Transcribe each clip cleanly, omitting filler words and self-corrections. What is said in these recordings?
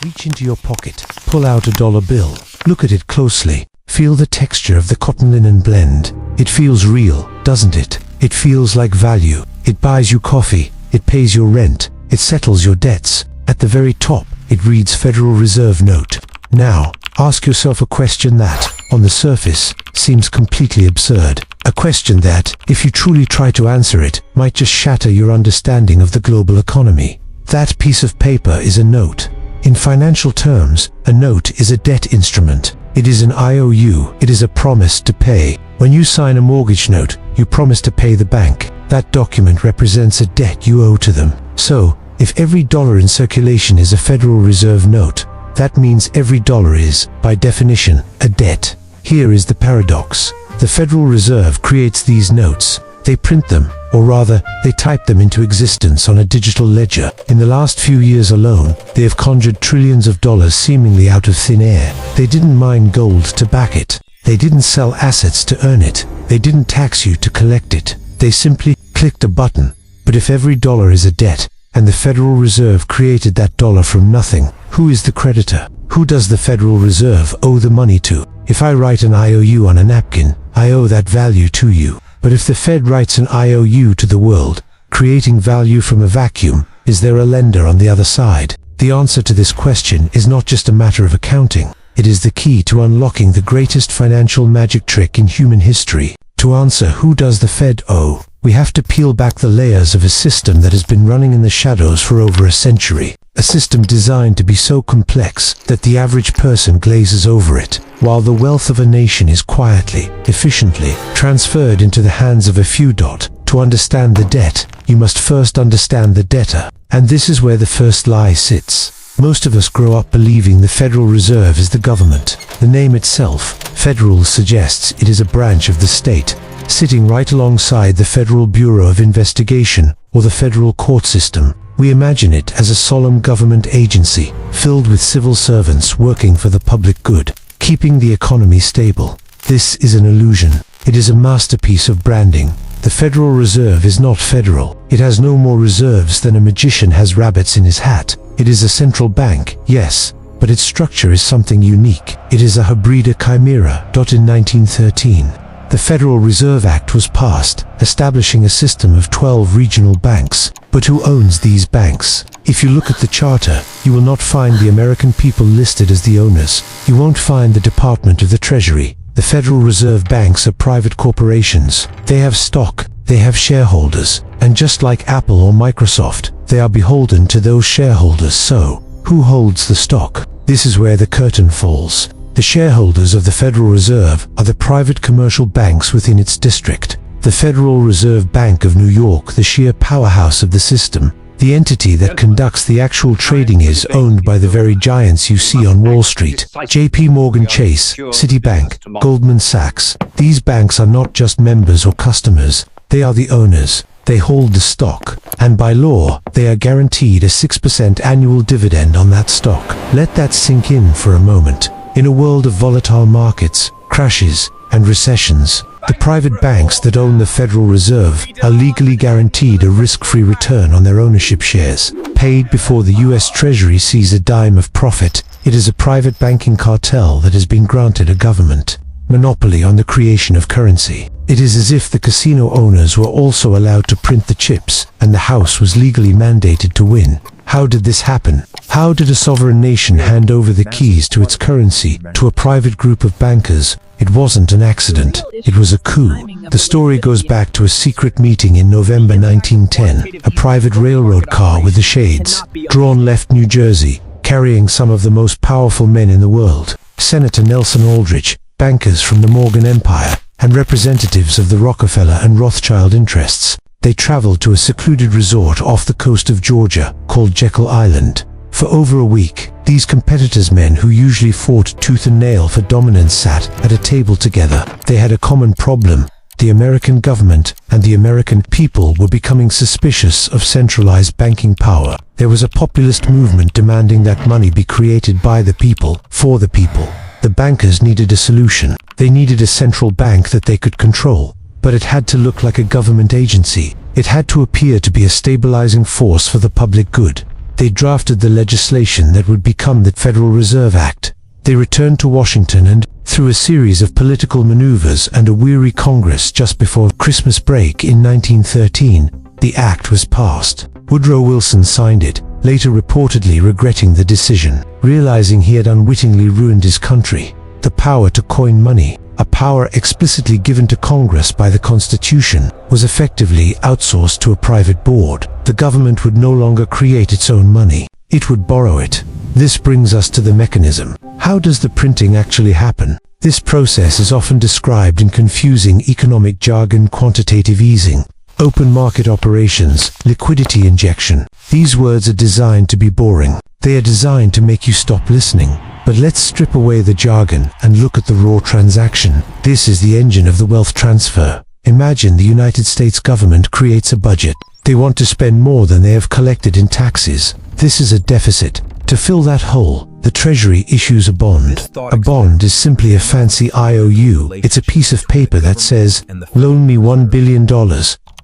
Reach into your pocket, pull out a dollar bill, look at it closely, feel the texture of the cotton linen blend. It feels real, doesn't it? It feels like value. It buys you coffee, it pays your rent, it settles your debts. At the very top, it reads Federal Reserve Note. Now, ask yourself a question that, on the surface, seems completely absurd. A question that, if you truly try to answer it, might just shatter your understanding of the global economy. That piece of paper is a note. In financial terms, a note is a debt instrument. It is an IOU. It is a promise to pay. When you sign a mortgage note, you promise to pay the bank. That document represents a debt you owe to them. So, if every dollar in circulation is a Federal Reserve note, that means every dollar is, by definition, a debt. Here is the paradox. The Federal Reserve creates these notes. They print them, or rather, they type them into existence on a digital ledger. In the last few years alone, they have conjured trillions of dollars seemingly out of thin air. They didn't mine gold to back it. They didn't sell assets to earn it. They didn't tax you to collect it. They simply clicked a button. But if every dollar is a debt, and the Federal Reserve created that dollar from nothing, who is the creditor? Who does the Federal Reserve owe the money to? If I write an IOU on a napkin, I owe that value to you. But if the Fed writes an IOU to the world, creating value from a vacuum, is there a lender on the other side? The answer to this question is not just a matter of accounting. It is the key to unlocking the greatest financial magic trick in human history. To answer who does the Fed owe, we have to peel back the layers of a system that has been running in the shadows for over a century. A system designed to be so complex that the average person glazes over it, while the wealth of a nation is quietly, efficiently, transferred into the hands of a few. To understand the debt, you must first understand the debtor. And this is where the first lie sits. Most of us grow up believing the Federal Reserve is the government. The name itself, federal, suggests it is a branch of the state, sitting right alongside the Federal Bureau of Investigation or the federal court system. We imagine it as a solemn government agency, filled with civil servants working for the public good, keeping the economy stable. This is an illusion. It is a masterpiece of branding. The Federal Reserve is not federal. It has no more reserves than a magician has rabbits in his hat. It is a central bank, yes, but its structure is something unique. It is a hybrida chimera. In 1913, the Federal Reserve Act was passed, establishing a system of 12 regional banks. But who owns these banks? If you look at the charter, you will not find the American people listed as the owners. You won't find the Department of the Treasury. The Federal Reserve banks are private corporations. They have stock, they have shareholders, and just like Apple or Microsoft, they are beholden to those shareholders. So, who holds the stock? This is where the curtain falls. The shareholders of the Federal Reserve are the private commercial banks within its district. The Federal Reserve Bank of New York, the sheer powerhouse of the system, the entity that conducts the actual trading, is owned by the very giants you see on Wall Street. JP Morgan Chase, Citibank, Goldman Sachs. These banks are not just members or customers. They are the owners. They hold the stock, and by law, they are guaranteed a 6% annual dividend on that stock. Let that sink in for a moment. In a world of volatile markets, crashes, and recessions, the private banks that own the Federal Reserve are legally guaranteed a risk-free return on their ownership shares, paid before the US Treasury sees a dime of profit. It is a private banking cartel that has been granted a government monopoly on the creation of currency. It is as if the casino owners were also allowed to print the chips, and the house was legally mandated to win. How did this happen? How did a sovereign nation hand over the keys to its currency to a private group of bankers? It wasn't an accident. It was a coup. The story goes back to a secret meeting in November 1910. A private railroad car with the shades drawn left New Jersey, carrying some of the most powerful men in the world. Senator Nelson Aldrich, bankers from the Morgan Empire, and representatives of the Rockefeller and Rothschild interests. They traveled to a secluded resort off the coast of Georgia called Jekyll Island. For over a week, these competitors, men who usually fought tooth and nail for dominance, sat at a table together. They had a common problem. The American government and the American people were becoming suspicious of centralized banking power. There was a populist movement demanding that money be created by the people, for the people. The bankers needed a solution. They needed a central bank that they could control. But it had to look like a government agency. It had to appear to be a stabilizing force for the public good. They drafted the legislation that would become the Federal Reserve Act. They returned to Washington and, through a series of political maneuvers and a weary Congress just before Christmas break in 1913, the act was passed. Woodrow Wilson signed it, later reportedly regretting the decision, realizing he had unwittingly ruined his country. The power to coin money, a power explicitly given to Congress by the Constitution, was effectively outsourced to a private board. The government would no longer create its own money. It would borrow it. This brings us to the mechanism. How does the printing actually happen? This process is often described in confusing economic jargon: quantitative easing, open market operations, liquidity injection. These words are designed to be boring. They are designed to make you stop listening. But let's strip away the jargon and look at the raw transaction. This is the engine of the wealth transfer. Imagine the United States government creates a budget. They want to spend more than they have collected in taxes. This is a deficit. To fill that hole, the Treasury issues a bond. A bond is simply a fancy IOU. It's a piece of paper that says, "Loan me $1 billion,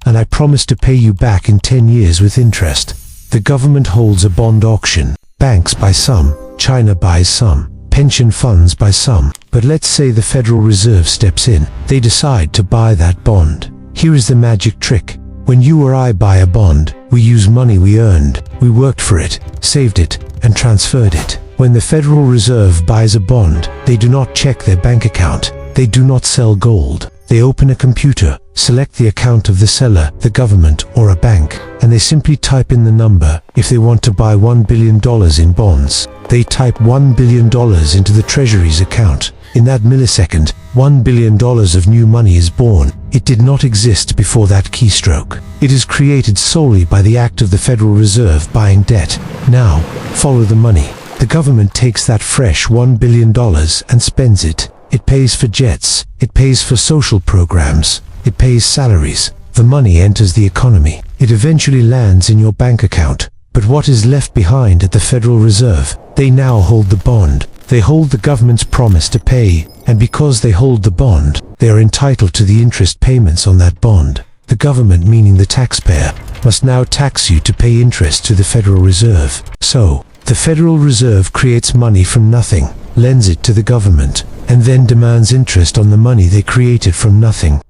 and I promise to pay you back in 10 years with interest." The government holds a bond auction. Banks buy some, China buys some, pension funds buy some. But let's say the Federal Reserve steps in. They decide to buy that bond. Here is the magic trick. When you or I buy a bond, we use money we earned. We worked for it, saved it, and transferred it. When the Federal Reserve buys a bond, they do not check their bank account. They do not sell gold. They open a computer, select the account of the seller, the government, or a bank, and they simply type in the number. If they want to buy $1 billion in bonds, they type $1 billion into the Treasury's account. In that millisecond, $1 billion of new money is born. It did not exist before that keystroke. It is created solely by the act of the Federal Reserve buying debt. Now, follow the money. The government takes that fresh $1 billion and spends it. It pays for jets. It pays for social programs. It pays salaries. The money enters the economy. It eventually lands in your bank account. But what is left behind at the Federal Reserve? They now hold the bond. They hold the government's promise to pay, and because they hold the bond, they are entitled to the interest payments on that bond. The government, meaning the taxpayer, must now tax you to pay interest to the Federal Reserve. So, the Federal Reserve creates money from nothing, lends it to the government, and then demands interest on the money they created from nothing.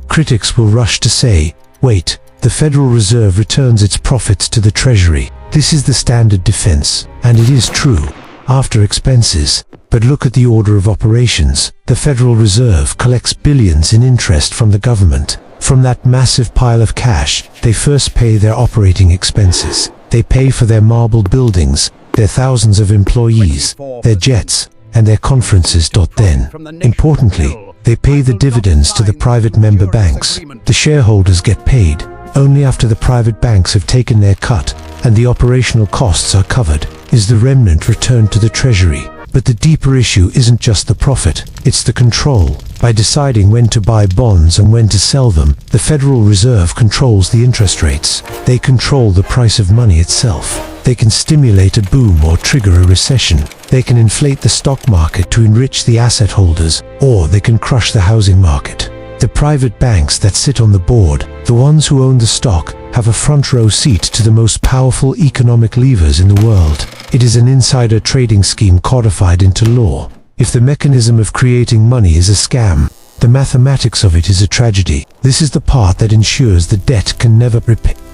Critics will rush to say, wait, the Federal Reserve returns its profits to the Treasury. This is the standard defense, and it is true, after expenses. But look at the order of operations. The Federal Reserve collects billions in interest from the government. From that massive pile of cash, they first pay their operating expenses. They pay for their marble buildings, their thousands of employees, their jets, and their conferences. Then, importantly, they pay the dividends to the private member banks. The shareholders get paid only after the private banks have taken their cut and the operational costs are covered. Is the remnant returned to the Treasury? But the deeper issue isn't just the profit, it's the control. By deciding when to buy bonds and when to sell them, the Federal Reserve controls the interest rates. They control the price of money itself. They can stimulate a boom or trigger a recession. They can inflate the stock market to enrich the asset holders, or they can crush the housing market. The private banks that sit on the board, the ones who own the stock, have a front row seat to the most powerful economic levers in the world. It is an insider trading scheme codified into law. If the mechanism of creating money is a scam, the mathematics of it is a tragedy. This is the part that ensures the debt can never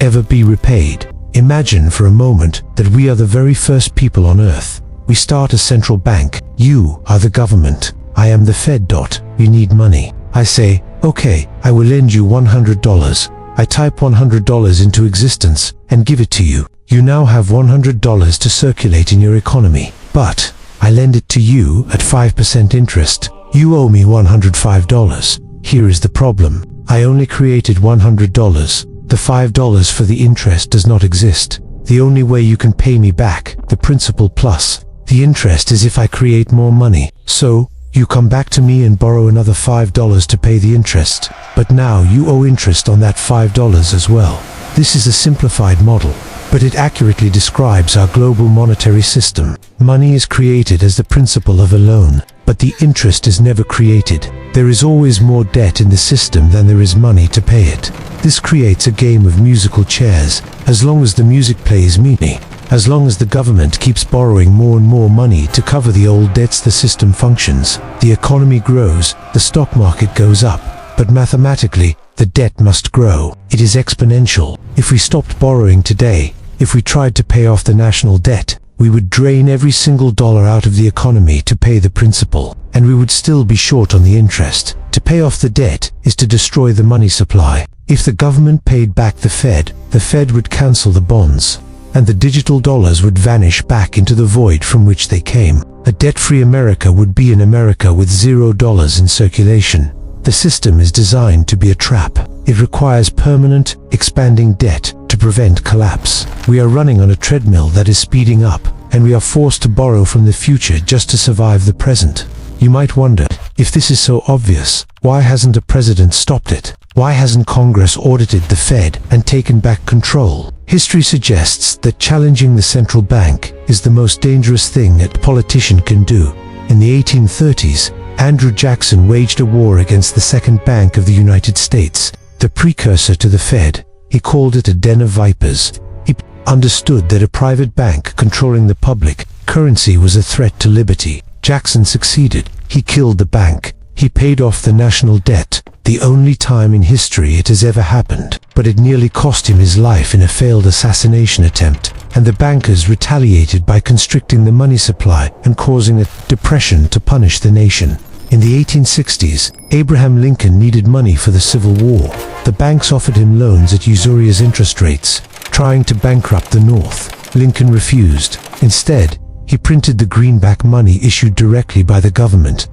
ever be repaid. Imagine for a moment that we are the very first people on Earth. We start a central bank. You are the government. I am the Fed. We need money. I say, okay, I will lend you $100. I type $100 into existence and give it to you. You now have $100 to circulate in your economy. But I lend it to you at 5% interest. You owe me $105. Here is the problem. I only created $100. The $5 for the interest does not exist. The only way you can pay me back, the principal plus the interest, is if I create more money. So, you come back to me and borrow another $5 to pay the interest. But now you owe interest on that $5 as well. This is a simplified model, but it accurately describes our global monetary system. Money is created as the principal of a loan. but the interest is never created. There is always more debt in the system than there is money to pay it. This creates a game of musical chairs. As long as the music plays me, as long as the government keeps borrowing more and more money to cover the old debts, the system functions. The economy grows, the stock market goes up, but mathematically, the debt must grow. It is exponential. If we stopped borrowing today, if we tried to pay off the national debt, we would drain every single dollar out of the economy to pay the principal, and we would still be short on the interest. To pay off the debt is to destroy the money supply. If the government paid back the Fed would cancel the bonds, and the digital dollars would vanish back into the void from which they came. A debt-free America would be an America with $0 in circulation. The system is designed to be a trap. It requires permanent, expanding debt to prevent collapse. We are running on a treadmill that is speeding up, and we are forced to borrow from the future just to survive the present. You might wonder, if this is so obvious, why hasn't a president stopped it? Why hasn't Congress audited the Fed and taken back control? History suggests that challenging the central bank is the most dangerous thing a politician can do. In the 1830s, Andrew Jackson waged a war against the Second Bank of the United States, the precursor to the Fed. He called it a den of vipers. He understood that a private bank controlling the public currency was a threat to liberty. Jackson succeeded. He killed the bank. He paid off the national debt, the only time in history it has ever happened. But it nearly cost him his life in a failed assassination attempt, and the bankers retaliated by constricting the money supply and causing a depression to punish the nation. In the 1860s, Abraham Lincoln needed money for the Civil War. The banks offered him loans at usurious interest rates, trying to bankrupt the North. Lincoln refused. Instead, he printed the greenback money issued directly by the government.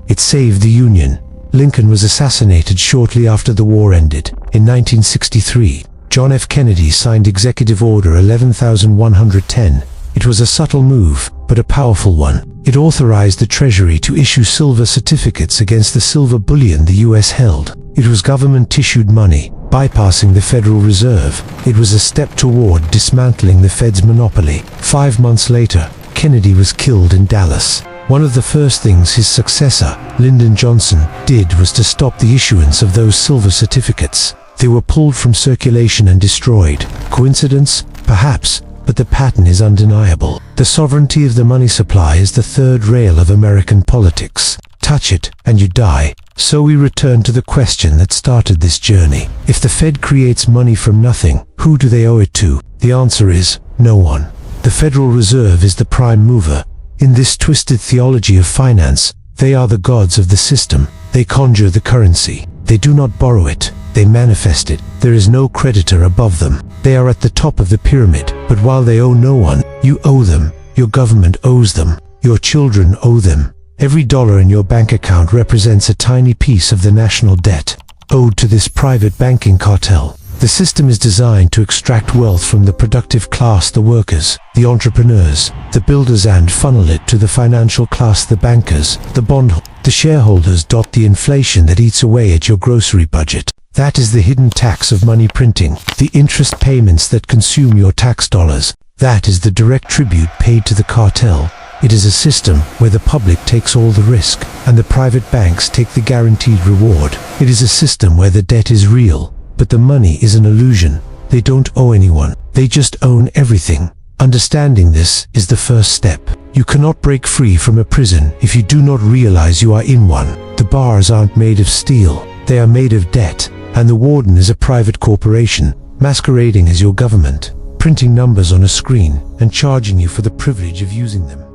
It saved the Union. Lincoln was assassinated shortly after the war ended. In 1963, John F. Kennedy signed Executive Order 11,110. It was a subtle move, but a powerful one. It authorized the Treasury to issue silver certificates against the silver bullion the U.S. held. It was government-issued money, bypassing the Federal Reserve. It was a step toward dismantling the Fed's monopoly. 5 months later, Kennedy was killed in Dallas. One of the first things his successor, Lyndon Johnson, did was to stop the issuance of those silver certificates. They were pulled from circulation and destroyed. Coincidence? Perhaps, but the pattern is undeniable. The sovereignty of the money supply is the third rail of American politics. Touch it, and you die. So we return to the question that started this journey. If the Fed creates money from nothing, who do they owe it to? The answer is, no one. The Federal Reserve is the prime mover. In this twisted theology of finance, they are the gods of the system. They conjure the currency. They do not borrow it. They manifest it. There is no creditor above them. They are at the top of the pyramid. But while they owe no one, you owe them. Your government owes them. Your children owe them. Every dollar in your bank account represents a tiny piece of the national debt, owed to this private banking cartel. The system is designed to extract wealth from the productive class, the workers, the entrepreneurs, the builders, and funnel it to the financial class, the bankers, the bondholders, the shareholders. The inflation that eats away at your grocery budget. That is the hidden tax of money printing. The interest payments that consume your tax dollars. That is the direct tribute paid to the cartel. It is a system where the public takes all the risk, and the private banks take the guaranteed reward. It is a system where the debt is real, but the money is an illusion. They don't owe anyone. They just own everything. Understanding this is the first step. You cannot break free from a prison if you do not realize you are in one. The bars aren't made of steel. They are made of debt, and the warden is a private corporation, masquerading as your government, printing numbers on a screen and charging you for the privilege of using them.